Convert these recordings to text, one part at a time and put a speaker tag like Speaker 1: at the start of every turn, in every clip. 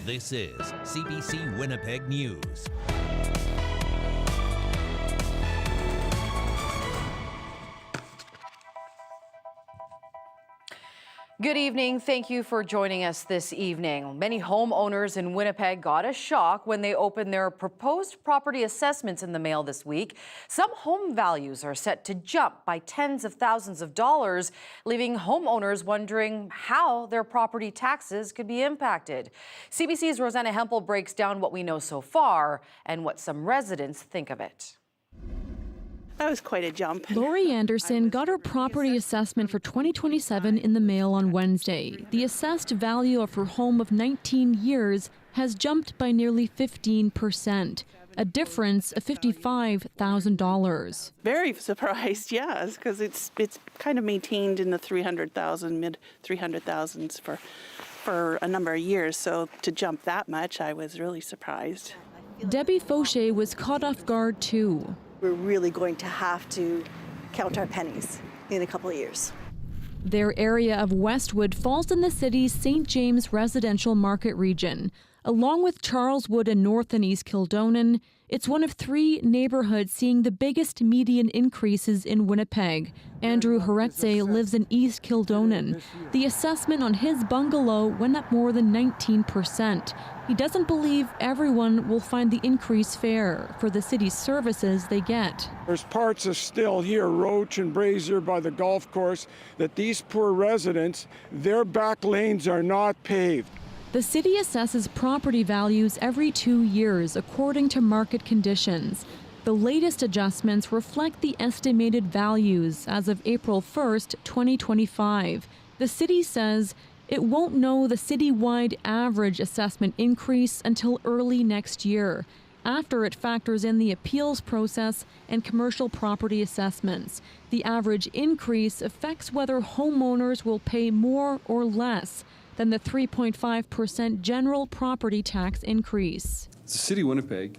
Speaker 1: This is CBC Winnipeg News.
Speaker 2: Good evening. Thank you for joining us this evening. Many homeowners in Winnipeg got a shock when they opened their proposed property assessments in the mail this week. Some home values are set to jump by tens of thousands of dollars, leaving homeowners wondering how their property taxes could be impacted. CBC's Rosanna Hempel breaks down what we know so far and what some residents think of it.
Speaker 3: That was quite a jump.
Speaker 4: Lori Anderson got her property assessment for 2027 in the mail on Wednesday. The assessed value of her home of 19 years has jumped by nearly 15%, a difference of $55,000.
Speaker 3: Very surprised, yes, because it's kind of maintained in the 300,000, mid 300,000s for a number of years. So to jump that much, I was really surprised.
Speaker 4: Debbie Fauché was caught off guard too.
Speaker 5: We're really going to have to count our pennies in a couple of years.
Speaker 4: Their area of Westwood falls in the city's St. James residential market region. Along with Charleswood and North and East Kildonan, it's one of three neighborhoods seeing the biggest median increases in Winnipeg. Andrew Horetze lives in East Kildonan. The assessment on his bungalow went up more than 19%. He doesn't believe everyone will find the increase fair for the city's services they get.
Speaker 6: There's parts of still here, Roach and Brazier by the golf course, that these poor residents, their back lanes are not paved.
Speaker 4: The city assesses property values every 2 years according to market conditions. The latest adjustments reflect the estimated values as of April 1st, 2025. The city says it won't know the citywide average assessment increase until early next year, after it factors in the appeals process and commercial property assessments. The average increase affects whether homeowners will pay more or less than the 3.5% general property tax increase.
Speaker 7: The City of Winnipeg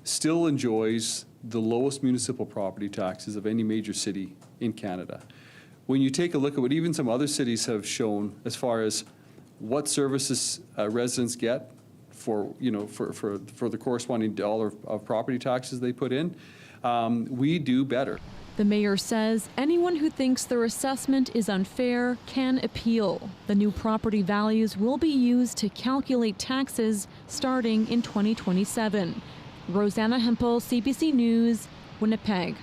Speaker 7: still enjoys the lowest municipal property taxes of any major city in Canada. When you take a look at what even some other cities have shown as far as what services residents get for the corresponding dollar of property taxes they put in, we do better.
Speaker 4: The mayor says anyone who thinks their assessment is unfair can appeal. The new property values will be used to calculate taxes starting in 2027. Rosanna Hempel, CBC News, Winnipeg.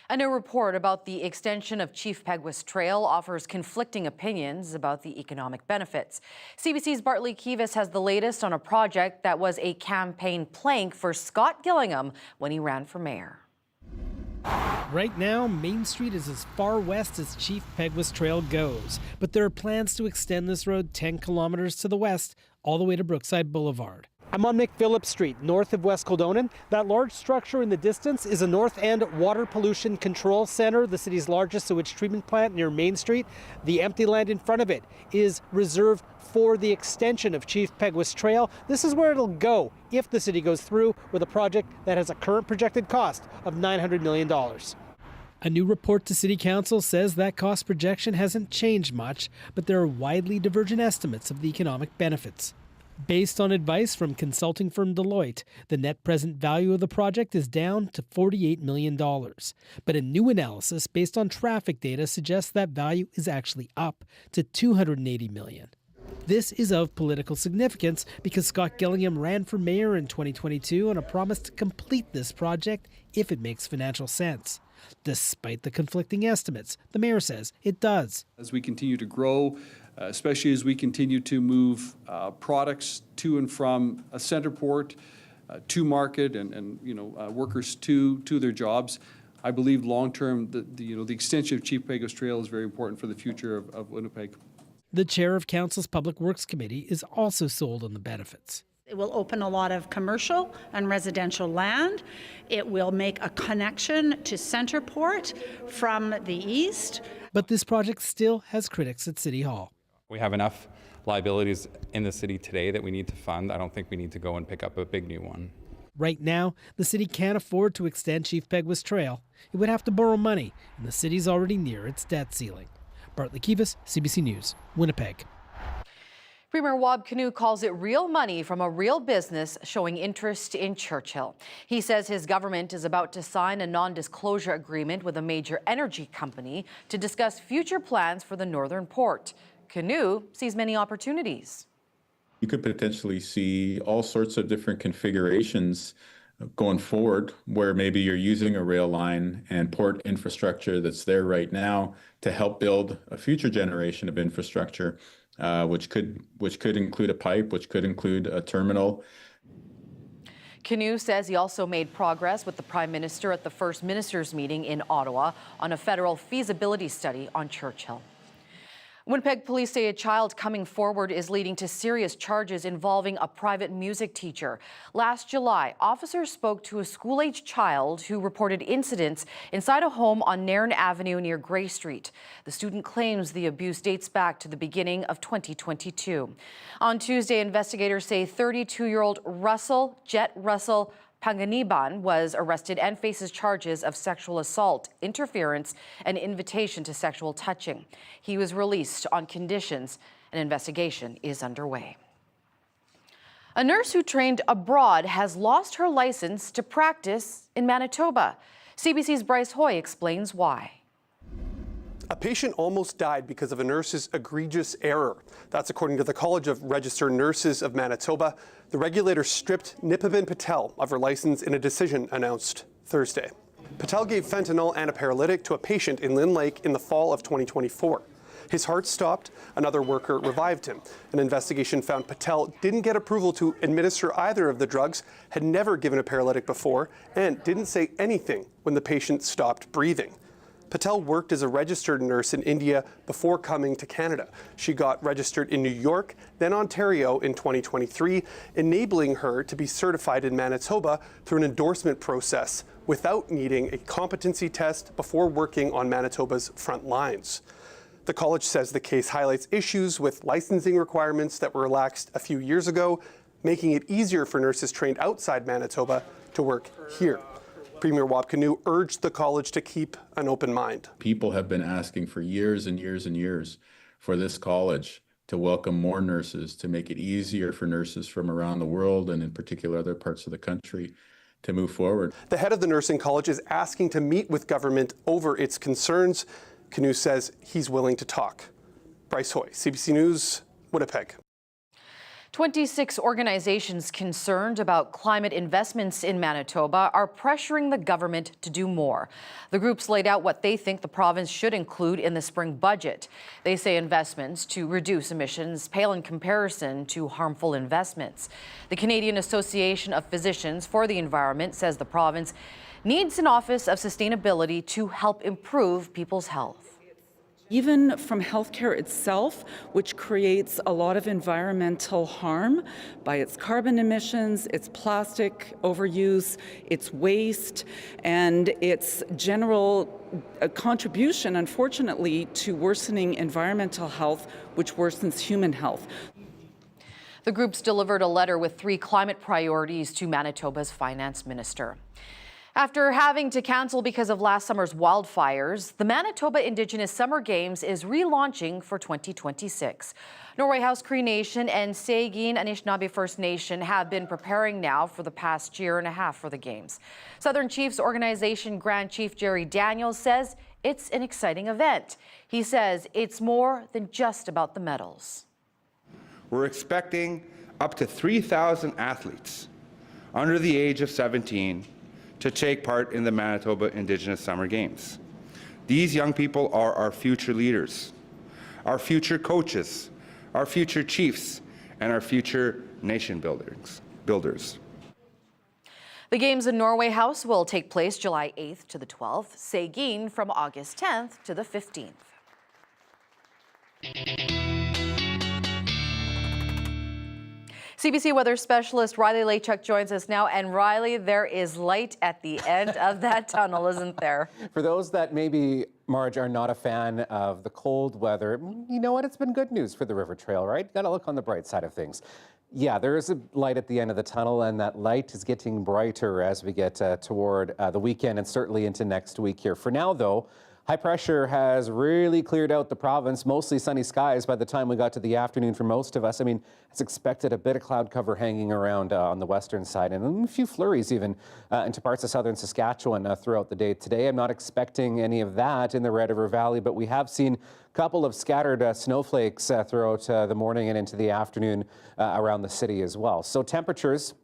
Speaker 2: A new report about the extension of Chief Peguis Trail offers conflicting opinions about the economic benefits. CBC's Bartley Keevis has the latest on a project that was a campaign plank for Scott Gillingham when he ran for mayor.
Speaker 8: Right now, Main Street is as far west as Chief Peguis Trail goes, but there are plans to extend this road 10 kilometers to the west, all the way to Brookside Boulevard. I'm on McPhillip Street, north of West Kildonan. That large structure in the distance is a North End Water Pollution Control Center, the city's largest sewage treatment plant near Main Street. The empty land in front of it is reserved for the extension of Chief Peguis Trail. This is where it'll go if the city goes through with a project that has a current projected cost of $900 million. A new report to City Council says that cost projection hasn't changed much, but there are widely divergent estimates of the economic benefits. Based on advice from consulting firm Deloitte, the net present value of the project is down to $48 million. But a new analysis based on traffic data suggests that value is actually up to $280 million. This is of political significance because Scott Gillingham ran for mayor in 2022 on a promise to complete this project if it makes financial sense. Despite the conflicting estimates, the mayor says it does.
Speaker 7: As we continue to grow, especially as we continue to move products to and from a center port, to market, and workers to their jobs, I believe long-term the extension of Chief Peguis Trail is very important for the future of Winnipeg.
Speaker 8: The chair of Council's Public Works Committee is also sold on the benefits.
Speaker 9: It will open a lot of commercial and residential land. It will make a connection to Centerport from the east.
Speaker 8: But this project still has critics at City Hall.
Speaker 10: We have enough liabilities in the city today that we need to fund. I don't think we need to go and pick up a big new one.
Speaker 8: Right now, the city can't afford to extend Chief Peguis Trail. It would have to borrow money, and the city's already near its debt ceiling. Bartley Keevis, CBC News, Winnipeg.
Speaker 2: Premier Wab Kinew calls it real money from a real business showing interest in Churchill. He says his government is about to sign a non-disclosure agreement with a major energy company to discuss future plans for the northern port. Kinew sees many opportunities.
Speaker 11: You could potentially see all sorts of different configurations going forward where maybe you're using a rail line and port infrastructure that's there right now to help build a future generation of infrastructure, which could include a pipe, which could include a terminal.
Speaker 2: Kinew says he also made progress with the Prime Minister at the First Ministers' meeting in Ottawa on a federal feasibility study on Churchill. Winnipeg police say a child coming forward is leading to serious charges involving a private music teacher. Last July, officers spoke to a school-aged child who reported incidents inside a home on Nairn Avenue near Gray Street. The student claims the abuse dates back to the beginning of 2022. On Tuesday, investigators say 32-year-old Jet Russell Panganiban was arrested and faces charges of sexual assault, interference, and invitation to sexual touching. He was released on conditions. An investigation is underway. A nurse who trained abroad has lost her license to practice in Manitoba. CBC's Bryce Hoy explains why.
Speaker 12: A patient almost died because of a nurse's egregious error. That's according to the College of Registered Nurses of Manitoba. The regulator stripped Nipah Patel of her license in a decision announced Thursday. Patel gave fentanyl and a paralytic to a patient in Lynn Lake in the fall of 2024. His heart stopped. Another worker revived him. An investigation found Patel didn't get approval to administer either of the drugs, had never given a paralytic before, and didn't say anything when the patient stopped breathing. Patel worked as a registered nurse in India before coming to Canada. She got registered in New York, then Ontario in 2023, enabling her to be certified in Manitoba through an endorsement process without needing a competency test before working on Manitoba's front lines. The college says the case highlights issues with licensing requirements that were relaxed a few years ago, making it easier for nurses trained outside Manitoba to work here. Premier Wab Kinew urged the college to keep an open mind.
Speaker 11: People have been asking for years and years and years for this college to welcome more nurses, to make it easier for nurses from around the world and in particular other parts of the country to move forward.
Speaker 12: The head of the nursing college is asking to meet with government over its concerns. Kinew says he's willing to talk. Bryce Hoy, CBC News, Winnipeg.
Speaker 2: 26 organizations concerned about climate investments in Manitoba are pressuring the government to do more. The groups laid out what they think the province should include in the spring budget. They say investments to reduce emissions pale in comparison to harmful investments. The Canadian Association of Physicians for the Environment says the province needs an Office of Sustainability to help improve people's health.
Speaker 13: Even from healthcare itself, which creates a lot of environmental harm by its carbon emissions, its plastic overuse, its waste, and its general contribution, unfortunately, to worsening environmental health, which worsens human health.
Speaker 2: The groups delivered a letter with 3 climate priorities to Manitoba's finance minister. After having to cancel because of last summer's wildfires, the Manitoba Indigenous Summer Games is relaunching for 2026. Norway House Cree Nation and Saugeen Anishinaabe First Nation have been preparing now for the past year and a half for the Games. Southern Chiefs Organization Grand Chief Jerry Daniels says it's an exciting event. He says it's more than just about the medals.
Speaker 14: We're expecting up to 3,000 athletes under the age of 17 to take part in the Manitoba Indigenous Summer Games. These young people are our future leaders, our future coaches, our future chiefs, and our future nation builders.
Speaker 2: The Games in Norway House will take place July 8th to the 12th, Saugeen from August 10th to the 15th. CBC weather specialist Riley Laychuk joins us now. And Riley, there is light at the end of that tunnel, isn't there?
Speaker 15: For those that maybe, Marge, are not a fan of the cold weather, you know what? It's been good news for the river trail, right? Got to look on the bright side of things. Yeah, there is a light at the end of the tunnel, and that light is getting brighter as we get toward the weekend and certainly into next week here. For now, though, High pressure has really cleared out the province, mostly sunny skies by the time we got to the afternoon for most of us. I mean, it's expected a bit of cloud cover hanging around on the western side and a few flurries even into parts of southern Saskatchewan throughout the day today. I'm not expecting any of that in the Red River Valley, but we have seen a couple of scattered snowflakes throughout the morning and into the afternoon around the city as well. So temperatures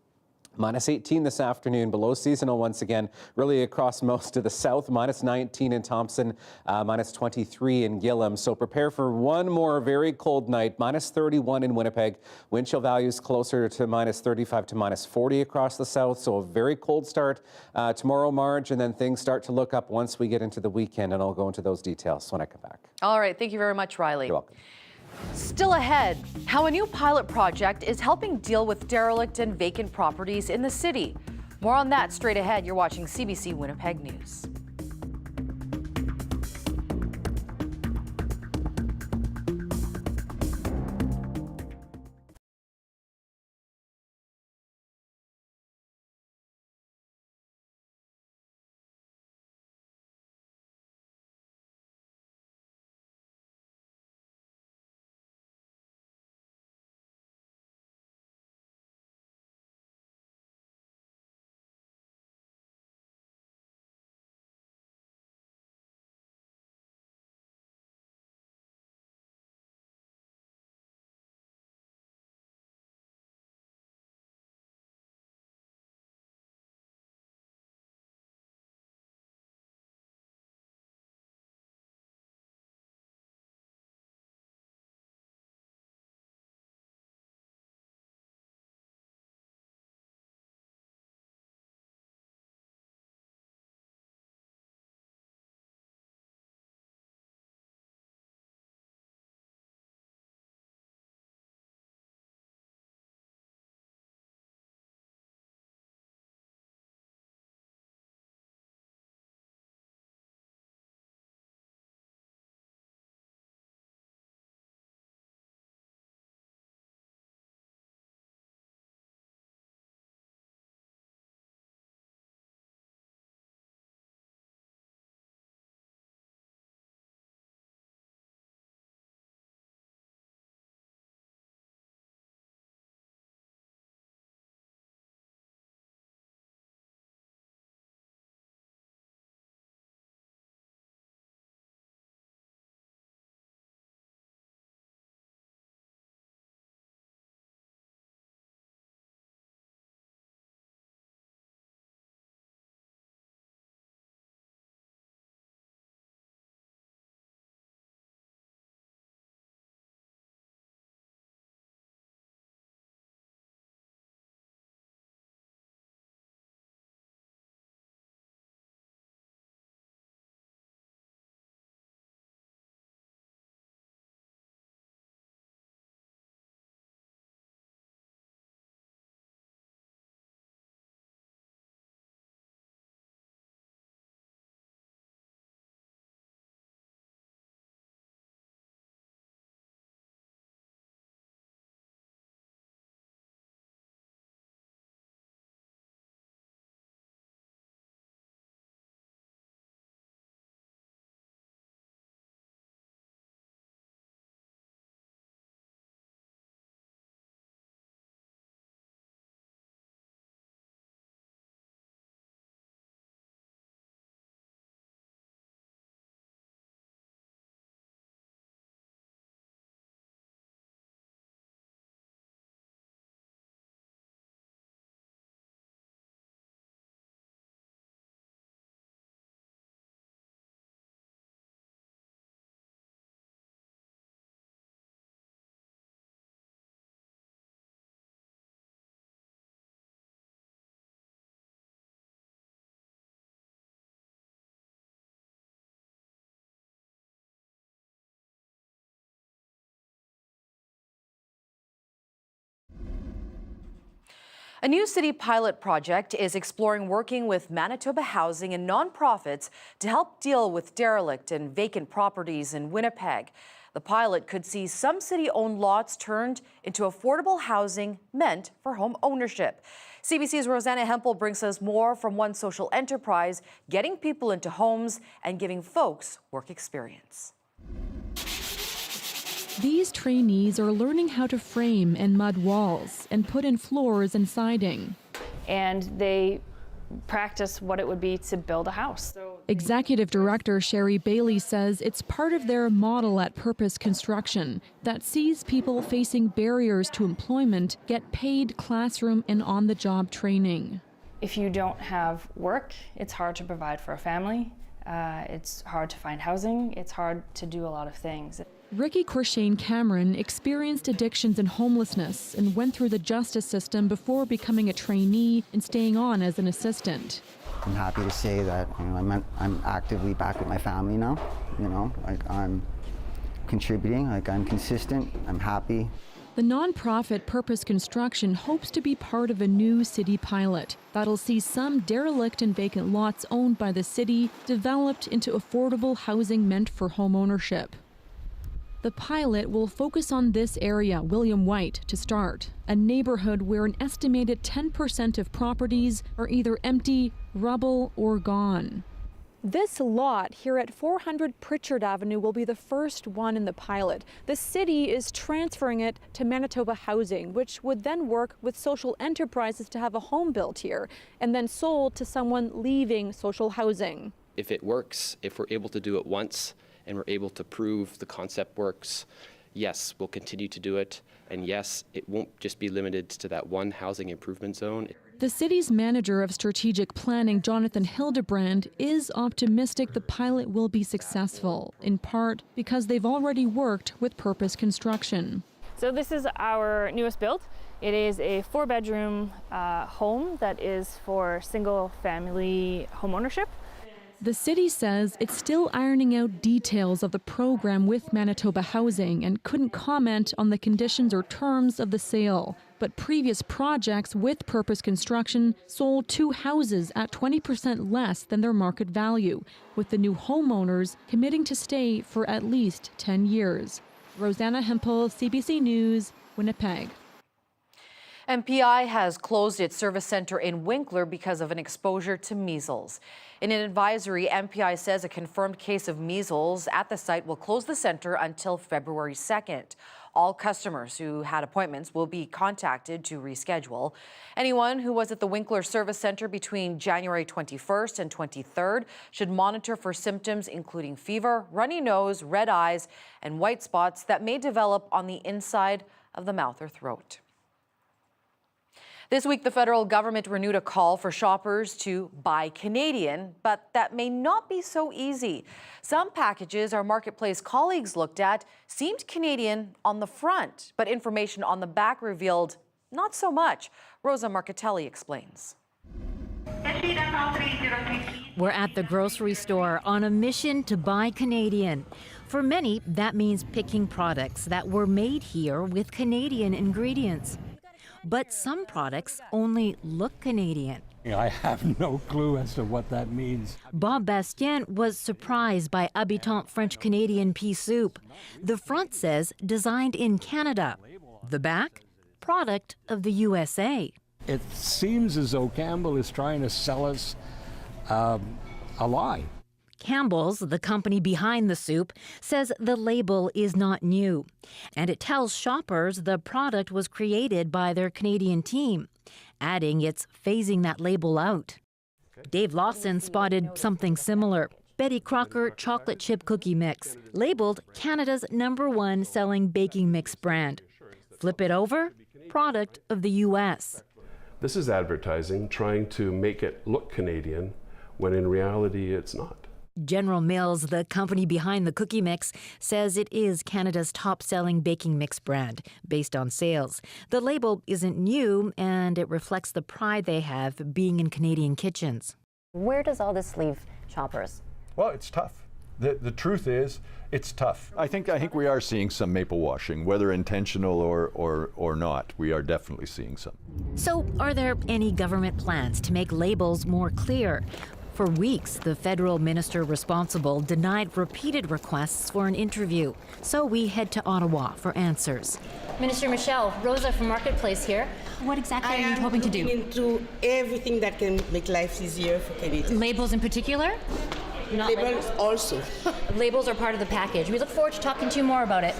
Speaker 15: -18 this afternoon, below seasonal once again, really across most of the south. -19 in Thompson, -23 in Gillam. So prepare for one more very cold night. -31 in Winnipeg. Wind chill values closer to -35 to -40 across the south. So a very cold start tomorrow, Marge, and then things start to look up once we get into the weekend, and I'll go into those details when I come back.
Speaker 2: All right. Thank you very much, Riley.
Speaker 15: You're welcome.
Speaker 2: Still ahead, how a new pilot project is helping deal with derelict and vacant properties in the city. More on that straight ahead. You're watching CBC Winnipeg News. A new city pilot project is exploring working with Manitoba Housing and nonprofits to help deal with derelict and vacant properties in Winnipeg. The pilot could see some city-owned lots turned into affordable housing meant for home ownership. CBC's Rosanna Hempel brings us more from one social enterprise, getting people into homes and giving folks work experience.
Speaker 4: These trainees are learning how to frame and mud walls and put in floors and siding.
Speaker 16: And they practice what it would be to build a house.
Speaker 4: Executive Director Sherry Bailey says it's part of their model at Purpose Construction that sees people facing barriers to employment get paid classroom and on-the-job training.
Speaker 16: If you don't have work, it's hard to provide for a family. It's hard to find housing. It's hard to do a lot of things.
Speaker 4: Ricky Corshane Cameron experienced addictions and homelessness and went through the justice system before becoming a trainee and staying on as an assistant.
Speaker 17: I'm happy to say that I'm actively back with my family now. I'm contributing, I'm consistent, I'm happy.
Speaker 4: The nonprofit Purpose Construction hopes to be part of a new city pilot that'll see some derelict and vacant lots owned by the city developed into affordable housing meant for home ownership. The pilot will focus on this area, William White, to start, a neighborhood where an estimated 10% of properties are either empty, rubble, or gone. This lot here at 400 Pritchard Avenue will be the first one in the pilot. The city is transferring it to Manitoba Housing, which would then work with social enterprises to have a home built here and then sold to someone leaving social housing.
Speaker 18: If it works, if we're able to do it once, and we're able to prove the concept works, yes, we'll continue to do it. And yes, it won't just be limited to that one housing improvement zone.
Speaker 4: The city's manager of strategic planning, Jonathan Hildebrand, is optimistic the pilot will be successful, in part because they've already worked with Purpose Construction.
Speaker 16: So this is our newest build. It is a 4-bedroom home that is for single-family home ownership.
Speaker 4: The city says it's still ironing out details of the program with Manitoba Housing and couldn't comment on the conditions or terms of the sale. But previous projects with Purpose Construction sold 2 houses at 20% less than their market value, with the new homeowners committing to stay for at least 10 years. Rosanna Hempel, CBC News, Winnipeg.
Speaker 2: MPI has closed its service center in Winkler because of an exposure to measles. In an advisory, MPI says a confirmed case of measles at the site will close the center until February 2nd. All customers who had appointments will be contacted to reschedule. Anyone who was at the Winkler Service Center between January 21st and 23rd should monitor for symptoms including fever, runny nose, red eyes, and white spots that may develop on the inside of the mouth or throat. This week, the federal government renewed a call for shoppers to buy Canadian, but that may not be so easy. Some packages our marketplace colleagues looked at seemed Canadian on the front, but information on the back revealed not so much. Rosa Marcatelli explains.
Speaker 19: We're at the grocery store on a mission to buy Canadian. For many, that means picking products that were made here with Canadian ingredients. But some products only look Canadian.
Speaker 20: I have no clue as to what that means.
Speaker 19: Bob Bastien was surprised by Habitant French-Canadian pea soup. The front says designed in Canada. The back, product of the USA.
Speaker 20: It seems as though Campbell is trying to sell us a lie.
Speaker 19: Campbell's, the company behind the soup, says the label is not new. And it tells shoppers the product was created by their Canadian team, adding it's phasing that label out. Dave Lawson spotted something similar. Betty Crocker chocolate chip cookie mix, labeled Canada's #1 selling baking mix brand. Flip it over, product of the U.S.
Speaker 21: This is advertising trying to make it look Canadian when in reality it's not.
Speaker 19: General Mills, the company behind the cookie mix, says it is Canada's top-selling baking mix brand, based on sales. The label isn't new, and it reflects the pride they have being in Canadian kitchens.
Speaker 22: Where does all this leave shoppers?
Speaker 23: Well, it's tough. The truth is, it's tough.
Speaker 24: I think we are seeing some maple washing, whether intentional or not. We are definitely seeing some.
Speaker 19: So, are there any government plans to make labels more clear? For weeks, the federal minister responsible denied repeated requests for an interview. So we head to Ottawa for answers.
Speaker 22: Minister Michelle, Rosa from Marketplace here. What exactly are you hoping to do?
Speaker 1: Into everything that can make life easier for Canadians.
Speaker 22: Labels in particular? Not
Speaker 1: labels also.
Speaker 22: Labels are part of the package. We look forward to talking to you more about it.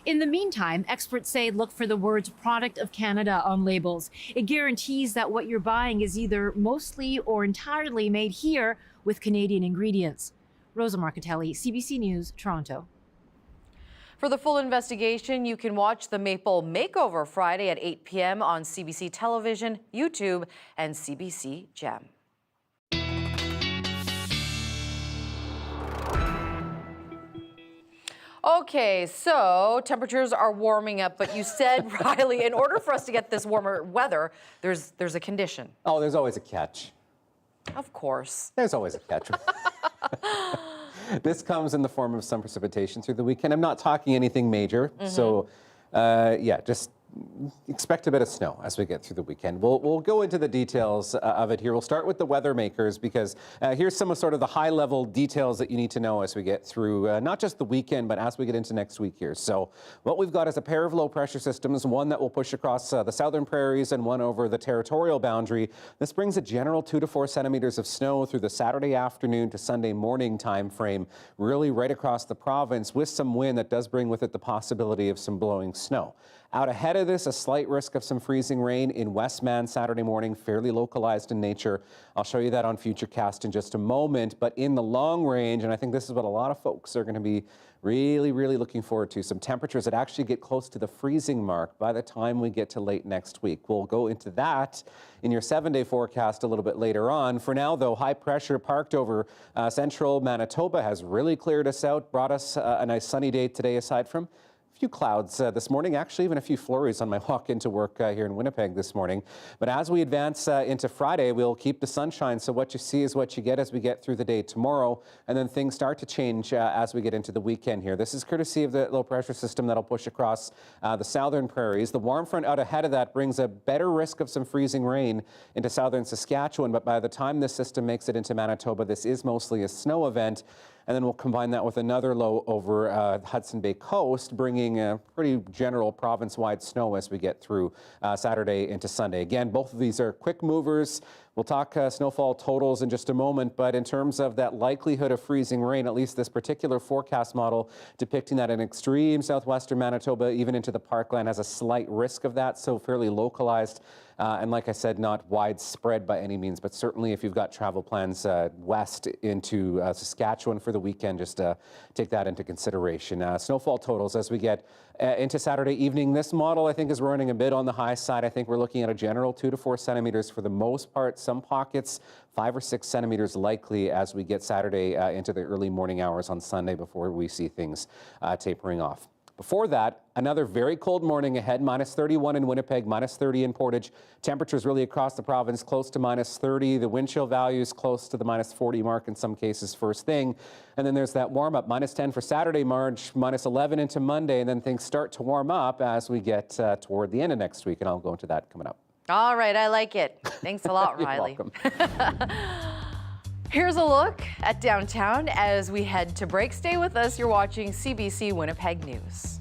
Speaker 22: In the meantime, experts say look for the words Product of Canada on labels. It guarantees that what you're buying is either mostly or entirely made here with Canadian ingredients. Rosa Marcatelli, CBC News, Toronto.
Speaker 2: For the full investigation, you can watch the Maple Makeover Friday at 8 p.m. on CBC Television, YouTube, and CBC Gem. Okay, so temperatures are warming up, but you said, Riley, in order for us to get this warmer weather, there's a condition.
Speaker 15: Oh, there's always a catch.
Speaker 2: Of course.
Speaker 15: There's always a catch. This comes in the form of some precipitation through the weekend. I'm not talking anything major, so yeah, just expect a bit of snow as we get through the weekend. We'll go into the details of it here. We'll start with the weather makers because here's some of sort of the high-level details that you need to know as we get through not just the weekend, but as we get into next week here. So what we've got is a pair of low-pressure systems, one that will push across the southern prairies and one over the territorial boundary. This brings a general 2 to 4 centimeters of snow through the Saturday afternoon to Sunday morning time frame, really right across the province with some wind that does bring with it the possibility of some blowing snow. Out ahead of this, a slight risk of some freezing rain in Westman Saturday morning, fairly localized in nature. I'll show you that on Futurecast in just a moment. But in the long range, and I think this is what a lot of folks are going to be really looking forward to, some temperatures that actually get close to the freezing mark by the time we get to late next week. We'll go into that in your 7-day forecast a little bit later on. For now, though, high pressure parked over central Manitoba has really cleared us out, brought us a nice sunny day today aside from a few clouds this morning, actually even a few flurries on my walk into work here in Winnipeg this morning. But as we advance into Friday, we'll keep the sunshine. So what you see is what you get as we get through the day tomorrow. And then things start to change as we get into the weekend here. This is courtesy of the low pressure system that'll push across the southern prairies. The warm front out ahead of that brings a better risk of some freezing rain into southern Saskatchewan. But by the time this system makes it into Manitoba, this is mostly a snow event. And then we'll combine that with another low over the Hudson Bay coast, bringing a pretty general province-wide snow as we get through Saturday into Sunday. Again, both of these are quick movers. We'll talk snowfall totals in just a moment, but in terms of that likelihood of freezing rain, at least this particular forecast model depicting that in extreme southwestern Manitoba, even into the parkland, has a slight risk of that, so fairly localized. And like I said, not widespread by any means, but certainly if you've got travel plans west into Saskatchewan for the weekend, just take that into consideration. Snowfall totals as we get into Saturday evening. This model, I think, is running a bit on the high side. I think we're looking at a general 2 to 4 centimeters for the most part. Some pockets, 5 or 6 centimeters likely as we get Saturday into the early morning hours on Sunday before we see things tapering off. Before that, another very cold morning ahead, minus 31 in Winnipeg, minus 30 in Portage. Temperatures really across the province close to minus 30. The wind chill values close to the minus 40 mark in some cases first thing. And then there's that warm up, minus 10 for Saturday, March, minus 11 into Monday. And then things start to warm up as we get toward the end of next week. And I'll go into that coming up.
Speaker 2: All right, I like it. Thanks a lot,
Speaker 15: You're
Speaker 2: Riley.
Speaker 15: welcome.
Speaker 2: Here's a look at downtown as we head to break. Stay with us. You're watching CBC Winnipeg News.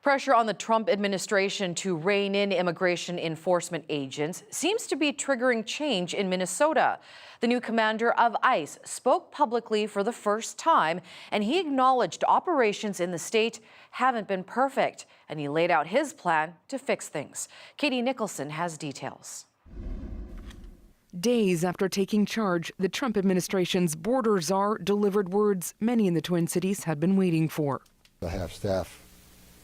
Speaker 2: Pressure on the Trump administration to rein in immigration enforcement agents seems to be triggering change in Minnesota. The new commander of ICE spoke publicly for the first time, and he acknowledged operations in the state haven't been perfect, and he laid out his plan to fix things. Katie Nicholson has details.
Speaker 3: Days after taking charge, the Trump administration's border czar delivered words many in the Twin Cities had been waiting for.
Speaker 5: I have staff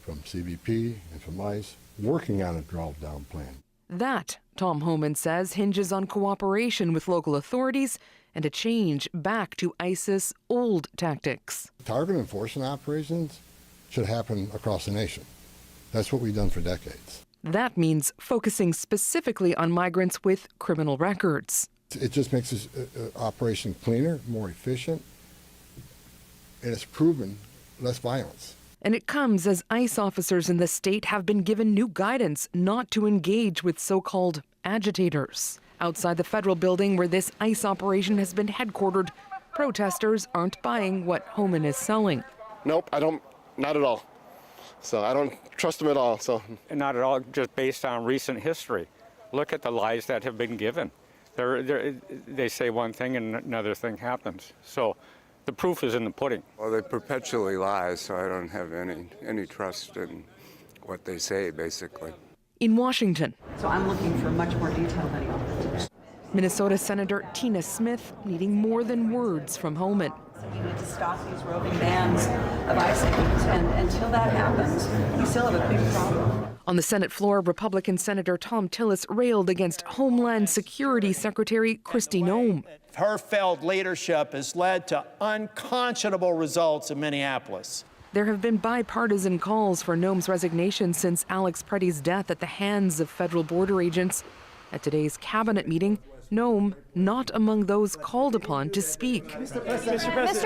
Speaker 5: from CBP and from ICE working on a drop-down plan.
Speaker 3: That, Tom Homan says, hinges on cooperation with local authorities and a change back to ICE's old tactics.
Speaker 5: Target enforcement operations should happen across the nation. That's what we've done for decades.
Speaker 3: That means focusing specifically on migrants with criminal records.
Speaker 5: It just makes this operation cleaner, more efficient, and it's proven less violence.
Speaker 3: And it comes as ICE officers in the state have been given new guidance not to engage with so-called agitators. Outside the federal building where this ICE operation has been headquartered, protesters aren't buying what Homan is selling.
Speaker 6: Nope, not at all. So I don't trust them at all. So
Speaker 7: not at all, just based on recent history. Look at the lies that have been given. They say one thing and another thing happens. So the proof is in the pudding.
Speaker 25: Well, they perpetually lie, so I don't have any trust in what they say, basically.
Speaker 3: In Washington.
Speaker 26: So I'm looking for much more detail than he offered.
Speaker 3: Minnesota Senator Tina Smith needing more than words from Homan.
Speaker 26: We need to stop these roving bands of ICE agents, and until that happens, we still have a big problem.
Speaker 3: On the Senate floor, Republican Senator Tom Tillis railed against Homeland Security Secretary Kristi Noem.
Speaker 27: Her failed leadership has led to unconscionable results in Minneapolis.
Speaker 3: There have been bipartisan calls for Noem's resignation since Alex Preddy's death at the hands of federal border agents. At today's cabinet meeting, Noem not among those called upon to speak.
Speaker 28: Mr.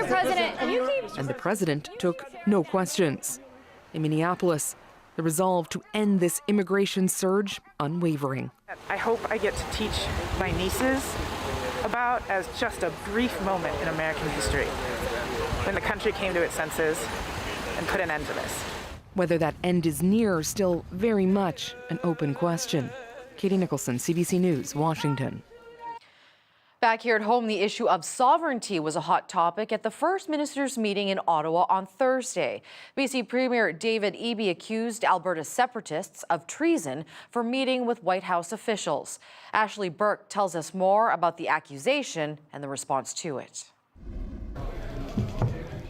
Speaker 28: President, you keep...
Speaker 3: And the president took no questions. In Minneapolis, the resolve to end this immigration surge unwavering.
Speaker 29: I hope I get to teach my nieces about as just a brief moment in American history when the country came to its senses and put an end to this.
Speaker 3: Whether that end is near, still very much an open question. Katie Nicholson, CBC News, Washington.
Speaker 2: Back here at home, the issue of sovereignty was a hot topic at the First Minister's meeting in Ottawa on Thursday. BC Premier David Eby accused Alberta separatists of treason for meeting with White House officials. Ashley Burke tells us more about the accusation and the response to it.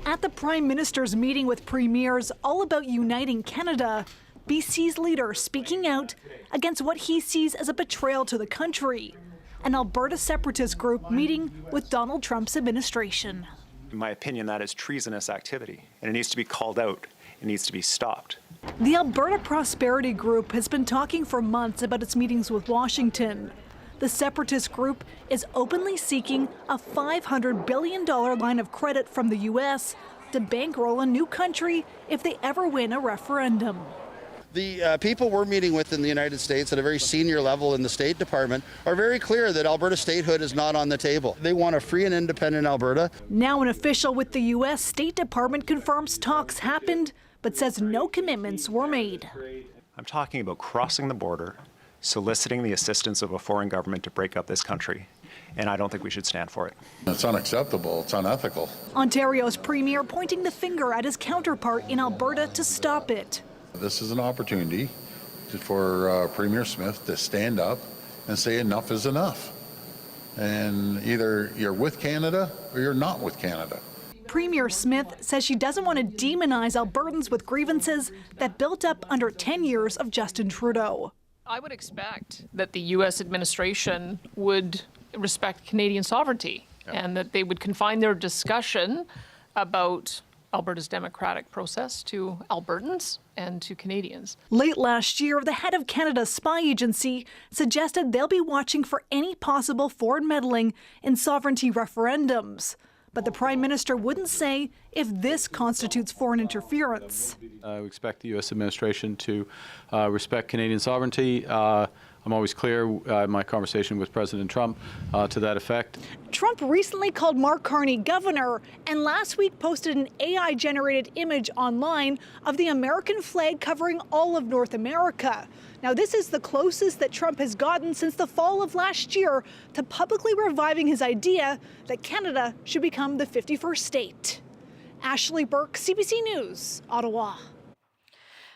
Speaker 30: At the Prime Minister's meeting with premiers all about uniting Canada, BC's leader speaking out against what he sees as a betrayal to the country. An Alberta separatist group meeting with Donald Trump's administration.
Speaker 31: In my opinion, that is treasonous activity, and it needs to be called out. It needs to be stopped.
Speaker 30: The Alberta Prosperity Group has been talking for months about its meetings with Washington. The separatist group is openly seeking a $500 billion line of credit from the U.S. to bankroll a new country if they ever win a referendum.
Speaker 32: The people we're meeting with in the United States at a very senior level in the State Department are very clear that Alberta statehood is not on the table. They want a free and independent Alberta.
Speaker 30: Now an official with the U.S. State Department confirms talks happened, but says no commitments were made.
Speaker 31: I'm talking about crossing the border, soliciting the assistance of a foreign government to break up this country, and I don't think we should stand for it.
Speaker 24: It's unacceptable. It's unethical.
Speaker 30: Ontario's premier pointing the finger at his counterpart in Alberta to stop it.
Speaker 24: This is an opportunity for Premier Smith to stand up and say enough is enough. And either you're with Canada or you're not with Canada.
Speaker 30: Premier Smith says she doesn't want to demonize Albertans with grievances that built up under 10 years of Justin Trudeau.
Speaker 33: I would expect that the U.S. administration would respect Canadian sovereignty and that they would confine their discussion about Alberta's democratic process to Albertans and to Canadians.
Speaker 30: Late last year, the head of Canada's spy agency suggested they'll be watching for any possible foreign meddling in sovereignty referendums. But the Prime Minister wouldn't say if this constitutes foreign interference.
Speaker 34: We expect the U.S. administration to respect Canadian sovereignty.
Speaker 4: I'm always clear in my conversation with President Trump to that effect.
Speaker 30: Trump recently called Mark Carney governor and last week posted an AI-generated image online of the American flag covering all of North America. Now, this is the closest that Trump has gotten since the fall of last year to publicly reviving his idea that Canada should become the 51st state. Ashley Burke, CBC News, Ottawa.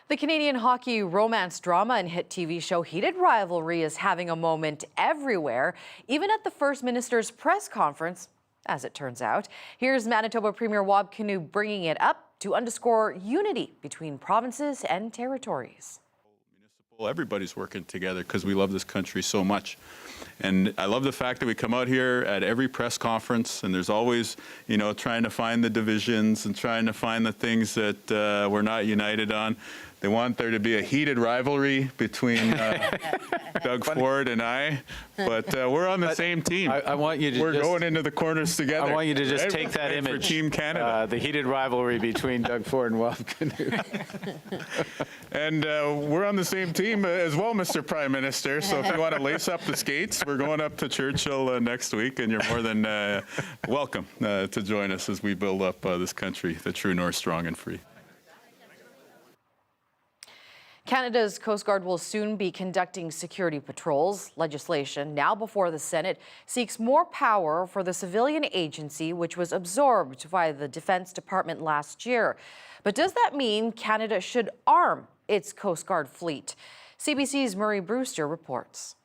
Speaker 2: The Canadian hockey romance drama and hit TV show Heated Rivalry is having a moment everywhere, even at the First Minister's press conference, as it turns out. Here's Manitoba Premier Wab Kinew bringing it up to underscore unity between provinces and territories.
Speaker 8: Well, everybody's working together because we love this country so much. And I love the fact that we come out here at every press conference and there's always, you know, trying to find the divisions and trying to find the things that we're not united on. They want there to be a heated rivalry between Doug Ford and I, but we're on the same team.
Speaker 4: I want you to
Speaker 8: We're going into the corners together.
Speaker 4: I want you to just
Speaker 8: Right?
Speaker 4: take that
Speaker 8: Right
Speaker 4: image.
Speaker 8: for Team Canada.
Speaker 4: The heated rivalry between Doug Ford and Wab Kinew.
Speaker 8: And we're on the same team as well, Mr. Prime Minister. So if you want to lace up the skates, we're going up to Churchill next week, and you're more than welcome to join us as we build up this country, the true north, strong and free.
Speaker 2: Canada's Coast Guard will soon be conducting security patrols. Legislation now before the Senate seeks more power for the civilian agency, which was absorbed by the Defense Department last year. But does that mean Canada should arm its Coast Guard fleet? CBC's Murray Brewster reports.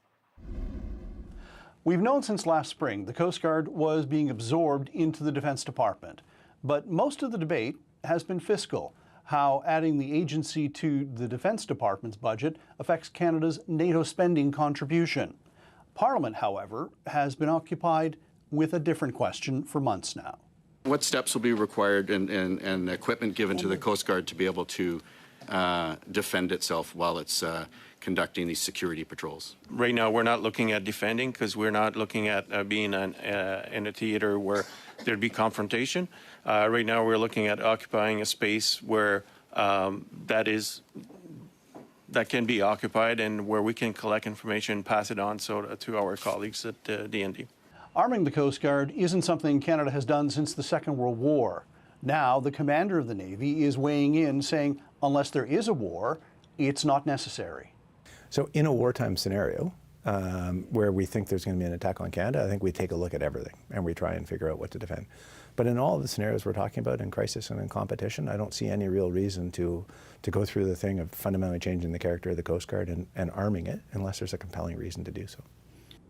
Speaker 9: We've known since last spring the Coast Guard was being absorbed into the Defense Department. But most of the debate has been fiscal. How adding the agency to the Defense Department's budget affects Canada's NATO spending contribution. Parliament, however, has been occupied with a different question for months now.
Speaker 10: What steps will be required and equipment given to the Coast Guard to be able to defend itself while it's conducting these security patrols?
Speaker 11: Right now, we're not looking at defending because we're not looking at being in a theater where there'd be confrontation. Right now, we're looking at occupying a space where that can be occupied and where we can collect information and pass it on to our colleagues at DND.
Speaker 9: Arming the Coast Guard isn't something Canada has done since the Second World War. Now, the commander of the Navy is weighing in, saying unless there is a war, it's not necessary.
Speaker 12: So in a wartime scenario, where we think there's going to be an attack on Canada, I think we take a look at everything and we try and figure out what to defend. But in all of the scenarios we're talking about in crisis and in competition, I don't see any real reason to go through the thing of fundamentally changing the character of the Coast Guard and arming it unless there's a compelling reason to do so.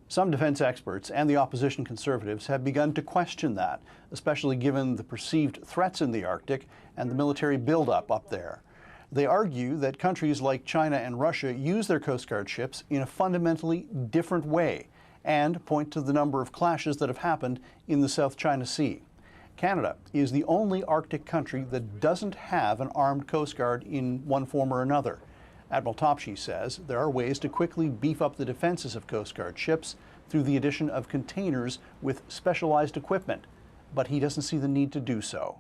Speaker 9: Some defense experts and the opposition Conservatives have begun to question that, especially given the perceived threats in the Arctic and the military buildup up there. They argue that countries like China and Russia use their Coast Guard ships in a fundamentally different way and point to the number of clashes that have happened in the South China Sea. Canada is the only Arctic country that doesn't have an armed Coast Guard in one form or another. Admiral Topshee says there are ways to quickly beef up the defenses of Coast Guard ships through the addition of containers with specialized equipment, but he doesn't see the need to do so.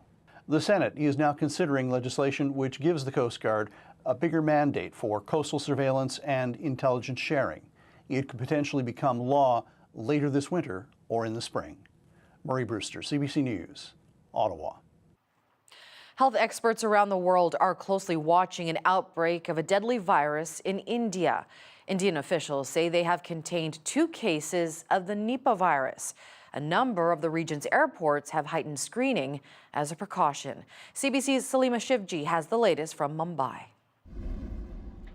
Speaker 9: The Senate is now considering legislation which gives the Coast Guard a bigger mandate for coastal surveillance and intelligence sharing. It could potentially become law later this winter or in the spring. Murray Brewster, CBC News, Ottawa.
Speaker 2: Health experts around the world are closely watching an outbreak of a deadly virus in India. Indian officials say they have contained 2 cases of the Nipah virus. A number of the region's airports have heightened screening as a precaution. CBC's Salima Shivji has the latest from Mumbai.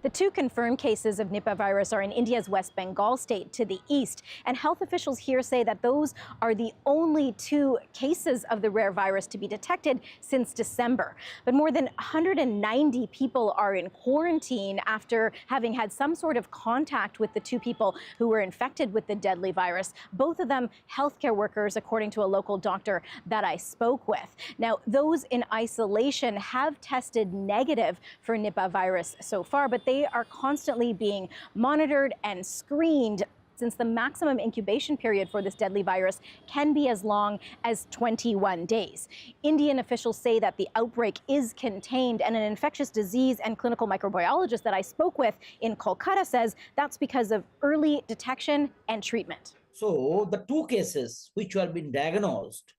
Speaker 28: The 2 confirmed cases of Nipah virus are in India's West Bengal state to the east, and health officials here say that those are the only 2 cases of the rare virus to be detected since December. But more than 190 people are in quarantine after having had some sort of contact with the 2 people who were infected with the deadly virus, both of them healthcare workers, according to a local doctor that I spoke with. Now, those in isolation have tested negative for Nipah virus so far, but they are constantly being monitored and screened since the maximum incubation period for this deadly virus can be as long as 21 days. Indian officials say that the outbreak is contained, and an infectious disease and clinical microbiologist that I spoke with in Kolkata says that's because of early detection and treatment.
Speaker 1: So the two cases which have been diagnosed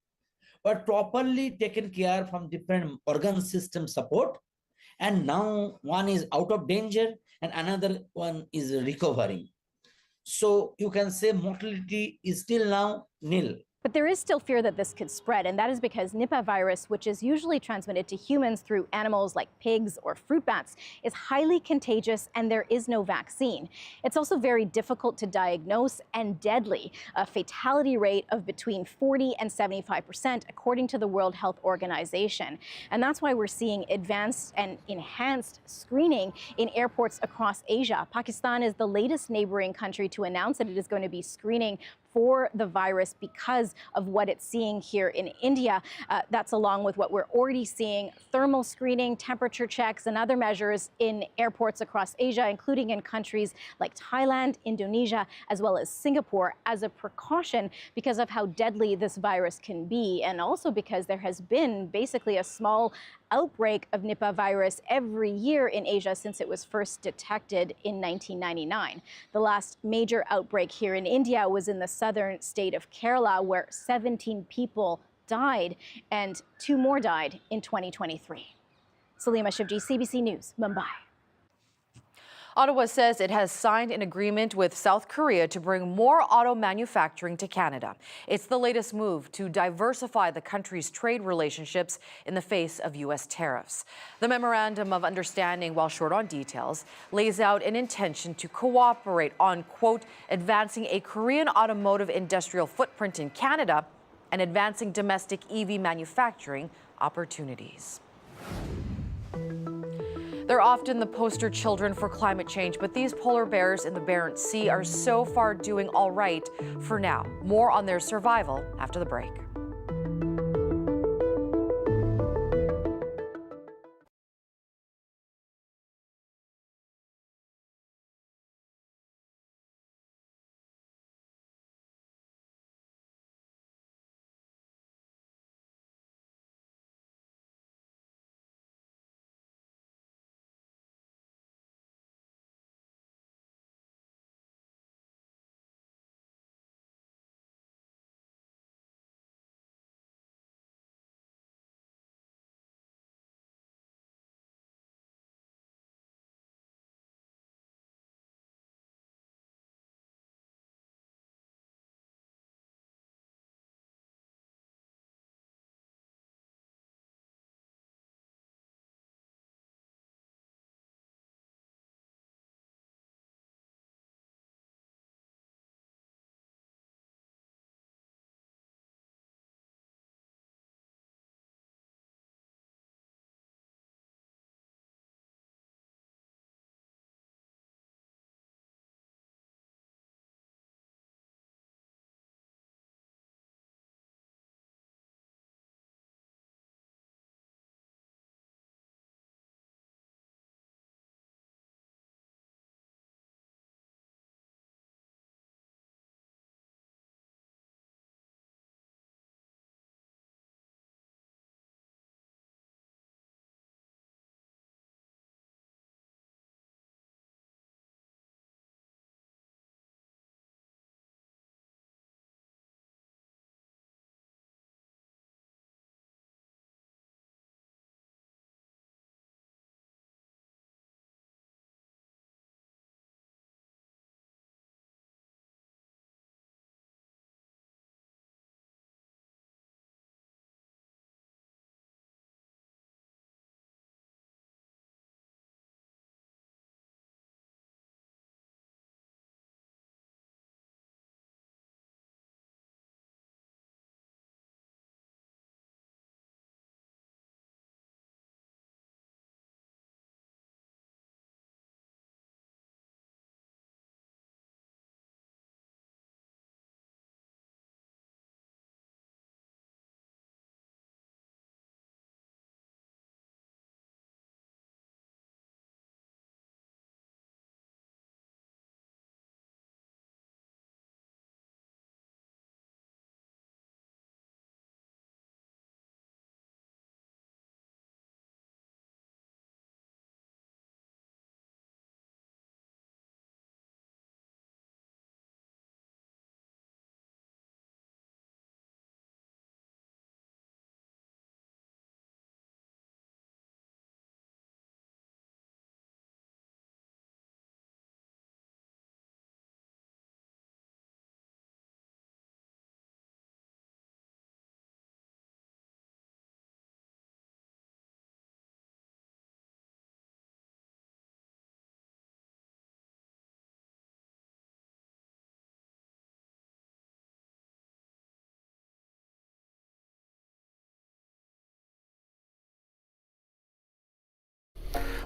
Speaker 1: were properly taken care from different organ system support, and now one is out of danger and another one is recovering. So you can say mortality is still now nil.
Speaker 28: But there is still fear that this could spread, and that is because Nipah virus, which is usually transmitted to humans through animals like pigs or fruit bats, is highly contagious and there is no vaccine. It's also very difficult to diagnose and deadly, a fatality rate of between 40 and 75%, according to the World Health Organization. And that's why we're seeing advanced and enhanced screening in airports across Asia. Pakistan is the latest neighboring country to announce that it is going to be screening for the virus because of what it's seeing here in India. That's along with what we're already seeing, thermal screening, temperature checks, and other measures in airports across Asia, including in countries like Thailand, Indonesia, as well as Singapore, as a precaution because of how deadly this virus can be, and also because there has been basically a small outbreak of Nipah virus every year in Asia since it was first detected in 1999. The last major outbreak here in India was in the southern state of Kerala, where 17 people died and 2 more died in 2023. Salima Shivji, CBC News, Mumbai.
Speaker 2: Ottawa says it has signed an agreement with South Korea to bring more auto manufacturing to Canada. It's the latest move to diversify the country's trade relationships in the face of U.S. tariffs. The Memorandum of Understanding, while short on details, lays out an intention to cooperate on, quote, advancing a Korean automotive industrial footprint in Canada and advancing domestic EV manufacturing opportunities. They're often the poster children for climate change, but these polar bears in the Barents Sea are so far doing all right for now. More on their survival after the break.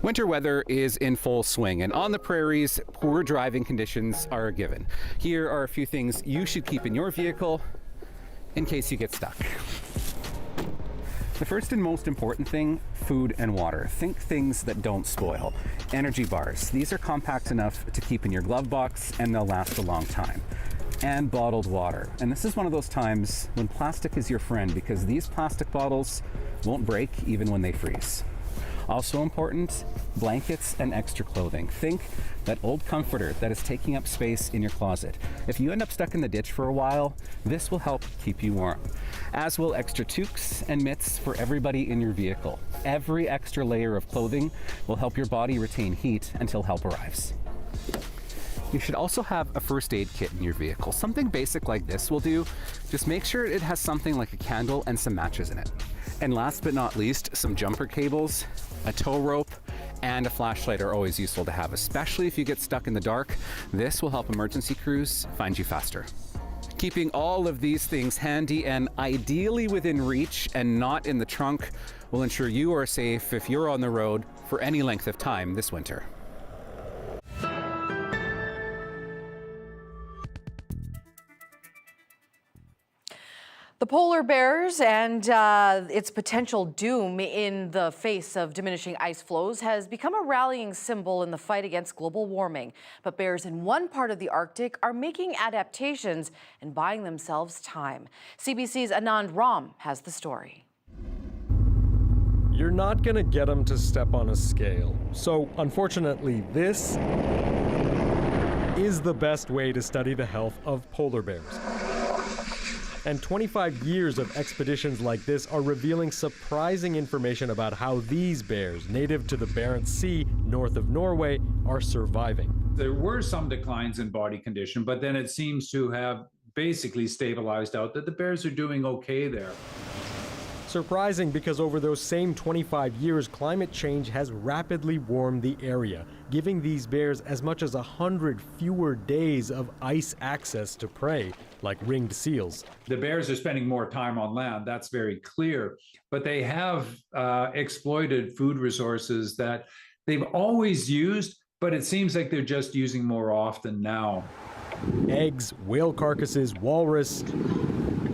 Speaker 5: Winter weather is in full swing, and on the prairies, poor driving conditions are a given. Here are a few things you should keep in your vehicle in case you get stuck. The first and most important thing, food and water. Think things that don't spoil. Energy bars. These are compact enough to keep in your glove box, and they'll last a long time. And bottled water. And this is one of those times when plastic is your friend, because these plastic bottles won't break even when they freeze. Also important, blankets and extra clothing. Think that old comforter that is taking up space in your closet. If you end up stuck in the ditch for a while, this will help keep you warm. As will extra toques and mitts for everybody in your vehicle. Every extra layer of clothing will help your body retain heat until help arrives. You should also have a first aid kit in your vehicle. Something basic like this will do. Just make sure it has something like a candle and some matches in it. And last but not least, some jumper cables, a tow rope, and a flashlight are always useful to have, especially if you get stuck in the dark. This will help emergency crews find you faster. Keeping all of these things handy and ideally within reach and not in the trunk will ensure you are safe if you're on the road for any length of time this winter.
Speaker 2: The polar bears and its potential doom in the face of diminishing ice flows has become a rallying symbol in the fight against global warming. But bears in one part of the Arctic are making adaptations and buying themselves time. CBC's Anand Ram has the story.
Speaker 6: You're not going to get them to step on a scale. So, unfortunately, this is the best way to study the health of polar bears. And 25 years of expeditions like this are revealing surprising information about how these bears, native to the Barents Sea north of Norway, are surviving.
Speaker 13: There were some declines in body condition, but then it seems to have basically stabilized out, that the bears are doing okay there.
Speaker 6: Surprising because over those same 25 years, climate change has rapidly warmed the area, giving these bears as much as 100 fewer days of ice access to prey, like ringed seals.
Speaker 13: The bears are spending more time on land, that's very clear, but they have exploited food resources that they've always used, but it seems like they're just using more often now.
Speaker 6: Eggs, whale carcasses, walrus,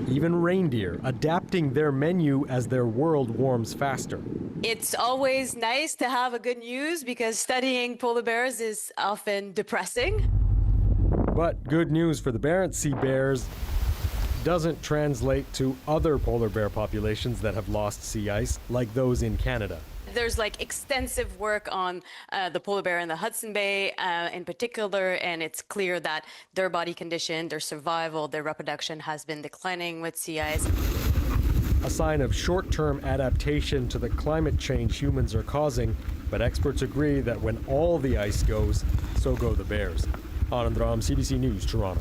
Speaker 6: even reindeer, adapting their menu as their world warms faster.
Speaker 14: It's always nice to have a good news because studying polar bears is often depressing.
Speaker 6: But good news for the Barents Sea bears doesn't translate to other polar bear populations that have lost sea ice, like those in Canada.
Speaker 14: There's like extensive work on the polar bear in the Hudson Bay in particular, and it's clear that their body condition, their survival, their reproduction has been declining with sea ice.
Speaker 6: A sign of short-term adaptation to the climate change humans are causing, but experts agree that when all the ice goes, so go the bears. Anand Ram, CBC News, Toronto.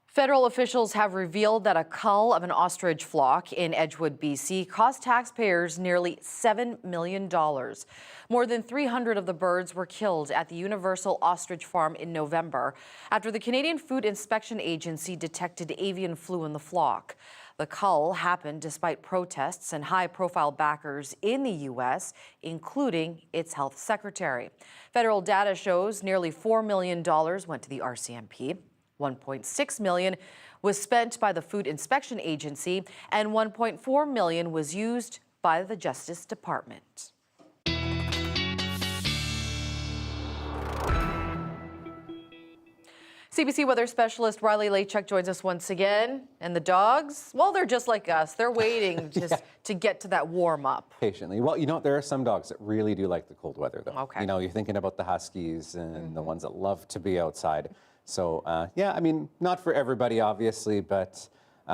Speaker 2: Federal officials have revealed that a cull of an ostrich flock in Edgewood, BC, cost taxpayers nearly $7 million. More than 300 of the birds were killed at the Universal Ostrich Farm in November after the Canadian Food Inspection Agency detected avian flu in the flock. The cull happened despite protests and high-profile backers in the U.S., including its health secretary. Federal data shows nearly $4 million went to the RCMP. $1.6 million was spent by the Food Inspection Agency, and $1.4 million was used by the Justice Department. CBC weather specialist Riley Lachuk joins us once again. And the dogs, well, they're just like us. They're waiting just to get to that warm up.
Speaker 15: Patiently. Well, you know, there are some dogs that really do like the cold weather, though.
Speaker 2: Okay.
Speaker 15: You know, you're thinking about the huskies and the ones that love to be outside. So, yeah, I mean, not for everybody, obviously, but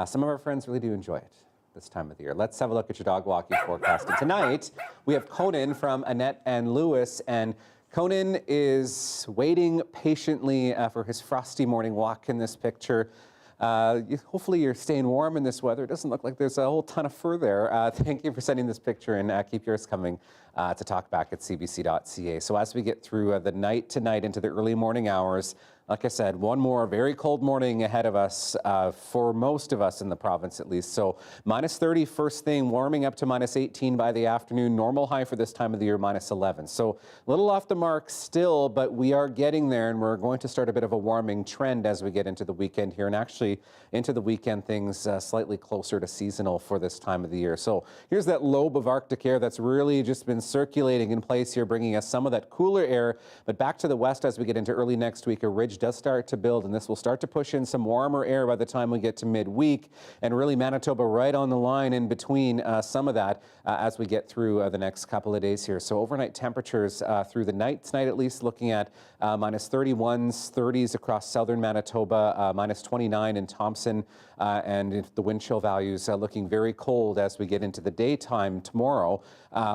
Speaker 15: some of our friends really do enjoy it this time of the year. Let's have a look at your dog walking forecast. And tonight, we have Conan from Annette and Lewis, and Conan is waiting patiently for his frosty morning walk in this picture. Hopefully you're staying warm in this weather. It doesn't look like there's a whole ton of fur there. Thank you for sending this picture, and keep yours coming to talkback@cbc.ca. So as we get through the night tonight into the early morning hours, Like I said, one more very cold morning ahead of us for most of us in the province at least. So -30 first thing, warming up to -18 by the afternoon. Normal high for this time of the year, -11. So a little off the mark still, but we are getting there, and we're going to start a bit of a warming trend as we get into the weekend here. And actually into the weekend, things slightly closer to seasonal for this time of the year. So here's that lobe of Arctic air that's really just been circulating in place here, bringing us some of that cooler air. But back to the west as we get into early next week, a ridge does start to build, and this will start to push in some warmer air by the time we get to midweek, and really Manitoba right on the line in between some of that as we get through the next couple of days here. So overnight temperatures through the night tonight at least, looking at -31s, 30s across southern Manitoba, -29 in Thompson, and the wind chill values looking very cold as we get into the daytime tomorrow,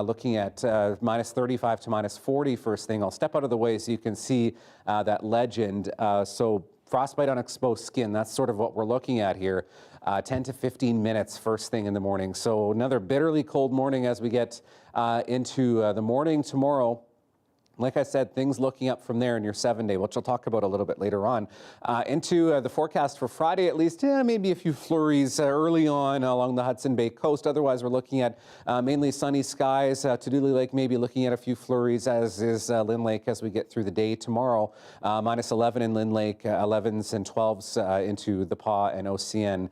Speaker 15: looking at -35 to -40 first thing. I'll step out of the way so you can see that legend. So frostbite on exposed skin, that's sort of what we're looking at here. 10 to 15 minutes first thing in the morning. So another bitterly cold morning as we get into the morning tomorrow. Like I said, things looking up from there in your 7-day, which I'll talk about a little bit later on. Into the forecast for Friday, at least, maybe a few flurries early on along the Hudson Bay coast. Otherwise, we're looking at mainly sunny skies. Tuduli Lake maybe looking at a few flurries, as is Lynn Lake as we get through the day tomorrow. -11 in Lynn Lake, 11s and 12s into the Pas and OCN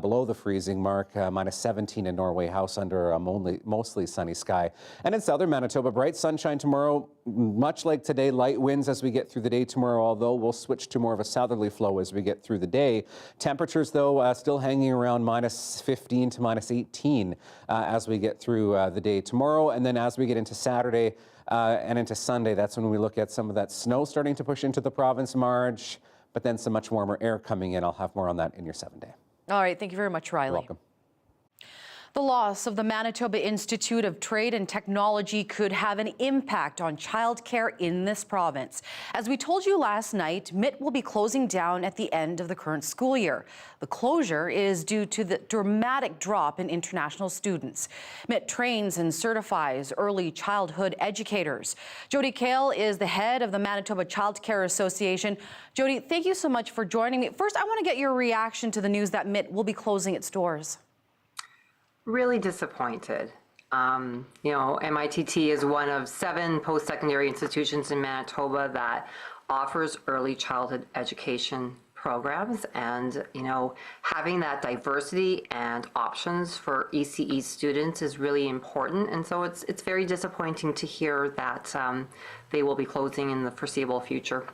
Speaker 15: below the freezing mark. -17 in Norway House under a mostly sunny sky. And in southern Manitoba, bright sunshine tomorrow. Much like today, light winds as we get through the day tomorrow, although we'll switch to more of a southerly flow as we get through the day. Temperatures, though, still hanging around -15 to -18 as we get through the day tomorrow. And then as we get into Saturday and into Sunday, that's when we look at some of that snow starting to push into the province, Marge, but then some much warmer air coming in. I'll have more on that in your 7-day.
Speaker 2: All right. Thank you very much, Riley.
Speaker 15: You're welcome.
Speaker 2: The loss of the Manitoba Institute of Trade and Technology could have an impact on childcare in this province. As we told you last night, MIT will be closing down at the end of the current school year. The closure is due to the dramatic drop in international students. MIT trains and certifies early childhood educators. Jody Kale is the head of the Manitoba Child Care Association. Jody, thank you so much for joining me. First, I want to get your reaction to the news that MIT will be closing its doors.
Speaker 7: Really disappointed. MITT is one of 7 post-secondary institutions in Manitoba that offers early childhood education programs, and having that diversity and options for ECE students is really important. And so it's very disappointing to hear that they will be closing in the foreseeable future.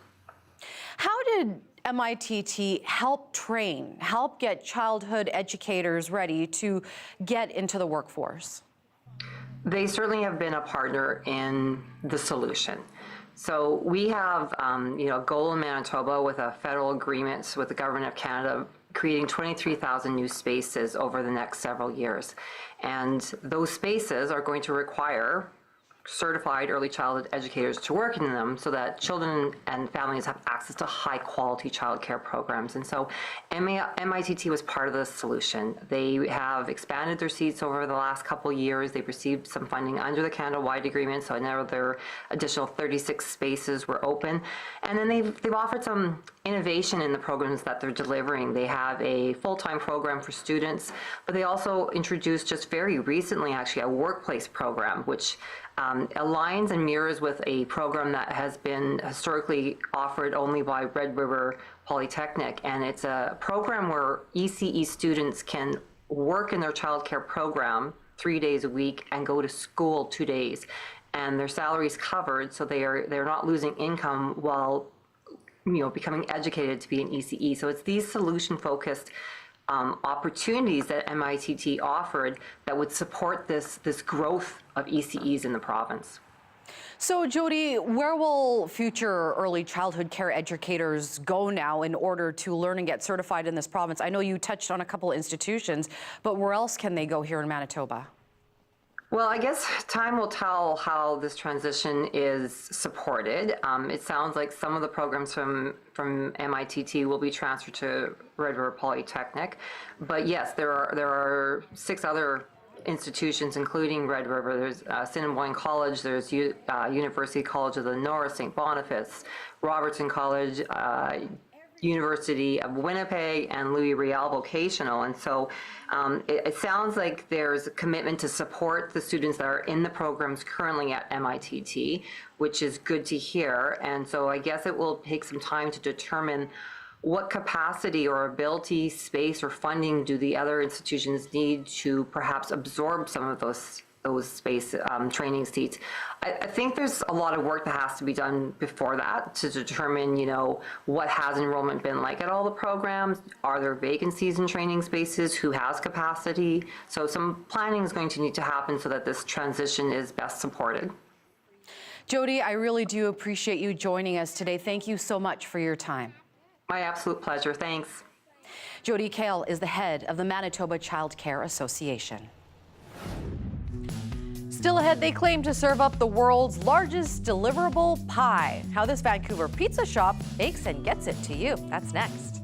Speaker 2: How did MITT help get childhood educators ready to get into the workforce?
Speaker 7: They certainly have been a partner in the solution. So we have, a goal in Manitoba with a federal agreement with the Government of Canada, creating 23,000 new spaces over the next several years. And those spaces are going to require certified early childhood educators to work in them so that children and families have access to high quality childcare programs. And so MITT was part of the solution. They have expanded their seats over the last couple of years. They've received some funding under the Canada-wide agreement, so another additional 36 spaces were open. And then they've offered some innovation in the programs that they're delivering. They have a full-time program for students, but they also introduced just very recently actually a workplace program, which aligns and mirrors with a program that has been historically offered only by Red River Polytechnic. And it's a program where ECE students can work in their childcare program 3 days a week and go to school 2 days. And their salary is covered, so they're not losing income while becoming educated to be an ECE. So it's these solution-focused opportunities that MITT offered that would support this growth of ECEs in the province.
Speaker 2: So, Jody, where will future early childhood care educators go now in order to learn and get certified in this province? I know you touched on a couple of institutions, but where else can they go here in Manitoba?
Speaker 7: Well, I guess time will tell how this transition is supported. It sounds like some of the programs from MITT will be transferred to Red River Polytechnic. But yes, there are 6 other institutions, including Red River. There's Assiniboine College, there's University College of the North, St. Boniface, Robertson College, University of Winnipeg, and Louis Riel Vocational. And so it sounds like there's a commitment to support the students that are in the programs currently at MITT, which is good to hear. And so I guess it will take some time to determine what capacity or ability, space, or funding do the other institutions need to perhaps absorb some of those space training seats. I think there's a lot of work that has to be done before that to determine, what has enrollment been like at all the programs? Are there vacancies in training spaces? Who has capacity? So some planning is going to need to happen so that this transition is best supported.
Speaker 2: Jody, I really do appreciate you joining us today. Thank you so much for your time.
Speaker 7: My absolute pleasure. Thanks.
Speaker 2: Jody Kale is the head of the Manitoba Child Care Association. Still ahead, they claim to serve up the world's largest deliverable pie. How this Vancouver pizza shop bakes and gets it to you. That's next.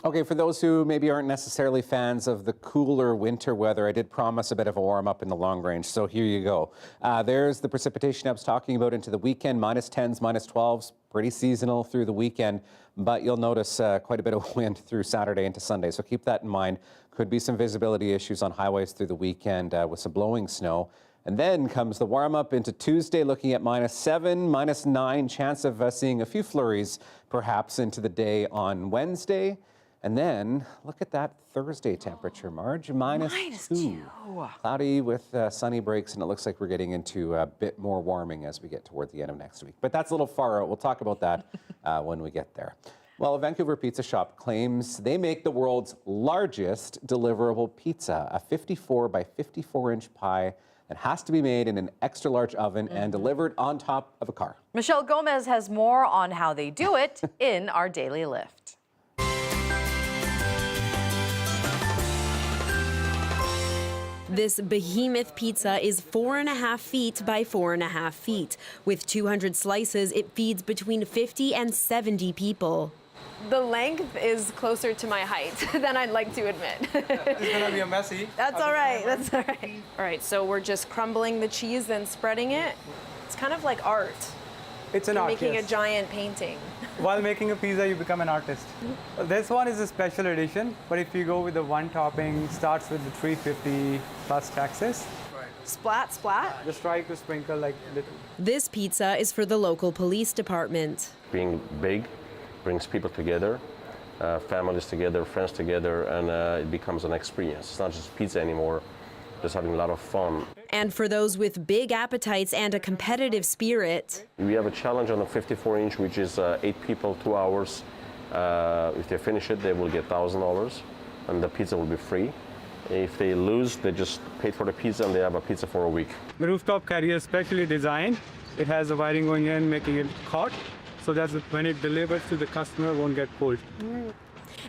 Speaker 15: Okay, for those who maybe aren't necessarily fans of the cooler winter weather, I did promise a bit of a warm up in the long range, so here you go. There's the precipitation I was talking about into the weekend, -10s, -12s, pretty seasonal through the weekend, but you'll notice quite a bit of wind through Saturday into Sunday, so keep that in mind. Could be some visibility issues on highways through the weekend with some blowing snow. And then comes the warm up into Tuesday, looking at -7, -9, chance of seeing a few flurries perhaps into the day on Wednesday. And then look at that Thursday temperature, Marge, -2. Cloudy with sunny breaks, and it looks like we're getting into a bit more warming as we get toward the end of next week. But that's a little far out. We'll talk about that when we get there. Well, a Vancouver pizza shop claims they make the world's largest deliverable pizza, a 54 by 54-inch pie that has to be made in an extra large oven and delivered on top of a car.
Speaker 2: Michelle Gomez has more on how they do it in our Daily Lift.
Speaker 3: This behemoth pizza is 4.5 feet by 4.5 feet. With 200 slices, it feeds between 50 and 70 people.
Speaker 16: The length is closer to my height than I'd like to admit.
Speaker 17: It's gonna be a messy.
Speaker 16: That's all right, that's all right. All right, so we're just crumbling the cheese and spreading it. It's kind of like art.
Speaker 17: It's an
Speaker 16: You're
Speaker 17: art,
Speaker 16: making
Speaker 17: yes.
Speaker 16: a giant painting.
Speaker 17: While making a pizza, you become an artist. This one is a special edition, but if you go with the one topping, starts with the 350 plus taxes.
Speaker 16: Splat, splat.
Speaker 17: Just try to sprinkle like a little.
Speaker 3: This pizza is for the local police department.
Speaker 18: Being big brings people together, families together, friends together, and it becomes an experience. It's not just pizza anymore, just having a lot of fun.
Speaker 3: And for those with big appetites and a competitive spirit.
Speaker 18: We have a challenge on a 54-inch, which is 8 people, 2 hours. If they finish it, they will get $1,000, and the pizza will be free. If they lose, they just paid for the pizza, and they have a pizza for a week.
Speaker 17: The rooftop carrier is specially designed. It has a wiring going in, making it hot, so that when it delivers to the customer, it won't get cold.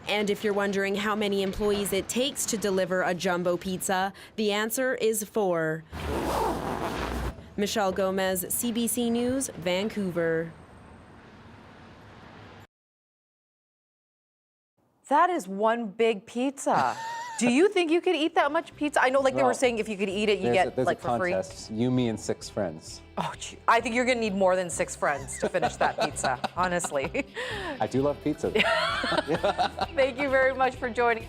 Speaker 3: And if you're wondering how many employees it takes to deliver a jumbo pizza, the answer is 4. Michelle Gomez, CBC News, Vancouver.
Speaker 2: That is one big pizza. Do you think you could eat that much pizza? I know, like they were saying, if you could eat it, you get like for free.
Speaker 15: You, me, and 6 friends.
Speaker 2: Oh, gee. I think you're gonna need more than 6 friends to finish that pizza, honestly.
Speaker 15: I do love pizza.
Speaker 2: Thank you very much for joining.